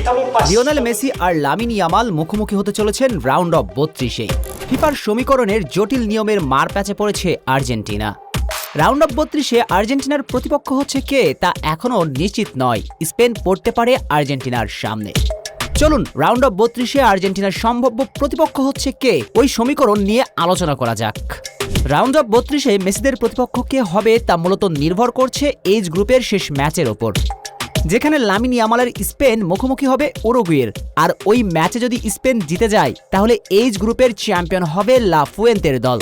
Lionel Messi আর Lamine Yamal মুখোমুখি হতে চলেছেন রাউন্ড অফ 32-এ। ফিফার সমীকরণের জটিল নিয়মের মারপ্যাচে পড়েছে আর্জেন্টিনা। রাউন্ড অফ 32-এ আর্জেন্টিনার প্রতিপক্ষ হচ্ছে কে তা এখনও নিশ্চিত নয়। স্পেন পড়তে পারে আর্জেন্টিনার সামনে। চলুন রাউন্ড অফ 32-এ আর্জেন্টিনার সম্ভাব্য প্রতিপক্ষ হচ্ছে কে ওই সমীকরণ নিয়ে আলোচনা করা যাক। রাউন্ড অফ 32-এ মেসিদের প্রতিপক্ষ কে হবে তা মূলত নির্ভর করছে এইচ গ্রুপের শেষ ম্যাচের ওপর, যেখানে লামিন ইয়ামালের স্পেন মুখোমুখি হবে উরুগুয়ের। আর ওই ম্যাচে যদি স্পেন জিতে যায় তাহলে এইচ গ্রুপের চ্যাম্পিয়ন হবে লা ফুয়েন্তের দল।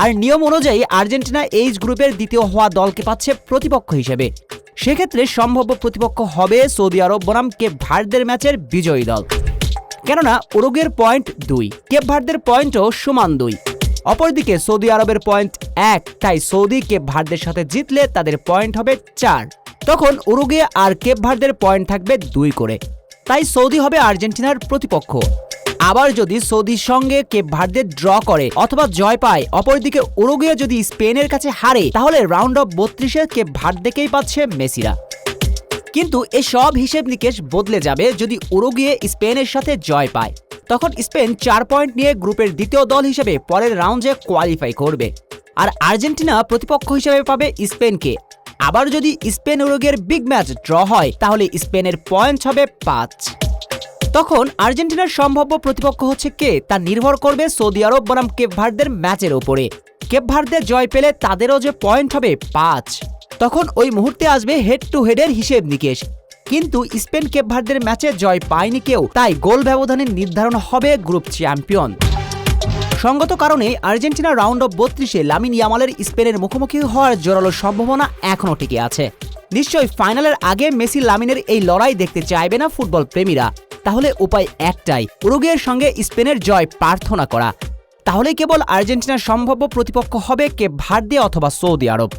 আর নিয়ম অনুযায়ী আর্জেন্টিনা এইচ গ্রুপের দ্বিতীয় হওয়া দলকে পাচ্ছে প্রতিপক্ষ হিসেবে। সেক্ষেত্রে সম্ভাব্য প্রতিপক্ষ হবে সৌদি আরব বনাম কেপ ভার্দের ম্যাচের বিজয়ী দল, কেননা উরুগুয়ের পয়েন্ট 2, কেপ ভার্দের পয়েন্টও সমান 2। অপরদিকে সৌদি আরবের পয়েন্ট 1, তাই সৌদি কেপ ভার্দের সাথে জিতলে তাদের পয়েন্ট হবে 4। তখন উরুগুয়ে আর কেপ ভার্দের পয়েন্ট থাকবে 2 করে, তাই সৌদি হবে আর্জেন্টিনার প্রতিপক্ষ। আবার যদি সৌদির সঙ্গে কেপ ভার্দের ড্র করে অথবা জয় পায়, অপরদিকে উরুগুয়ে যদি স্পেনের কাছে হারে, তাহলে রাউন্ড অফ 32-এ কেপ ভার্দেকেই পাচ্ছে মেসিরা। কিন্তু এই সব হিসেব নিকেশ বদলে যাবে যদি উরুগুয়ে স্পেনের সাথে জয় পায়। তখন স্পেন 4 পয়েন্ট নিয়ে গ্রুপের দ্বিতীয় দল হিসেবে পরের রাউন্ডে কোয়ালিফাই করবে, আর আর্জেন্টিনা প্রতিপক্ষ হিসেবে পাবে স্পেনকে। আবার যদি স্পেন উরুগুয়ের বিগ ম্যাচ ড্র হয়, তাহলে স্পেনের পয়েন্ট হবে 5। তখন আর্জেন্টিনার সম্ভাব্য প্রতিপক্ষ হচ্ছে কে তা নির্ভর করবে সৌদি আরব বনাম কেপ ভার্দের ম্যাচের ওপরে। কেপ ভার্দের জয় পেলে তাদেরও যে পয়েন্ট হবে 5। তখন ওই মুহূর্তে আসবে হেড টু হেডের হিসেব নিকেশ। কিন্তু স্পেন কেপ ভার্দের ম্যাচে জয় পায়নি কেউ, তাই গোল ব্যবধানে নির্ধারণ হবে গ্রুপ চ্যাম্পিয়ন। সঙ্গত কারণে আর্জেন্টিনা রাউন্ড অফ 32-এ লামিন ইয়ামালের স্পেনের মুখোমুখি হওয়ার জোরালো সম্ভাবনা এখনও টিকে আছে। নিশ্চয়ই ফাইনালের আগে মেসি লামিনের এই লড়াই দেখতে চাইবে না ফুটবল প্রেমীরা। তাহলে উপায় একটাই, উরুগুয়ের সঙ্গে স্পেনের জয় প্রার্থনা করা। তাহলে কেবল আর্জেন্টিনার সম্ভাব্য প্রতিপক্ষ হবে কেপ ভার্দে অথবা সৌদি আরব।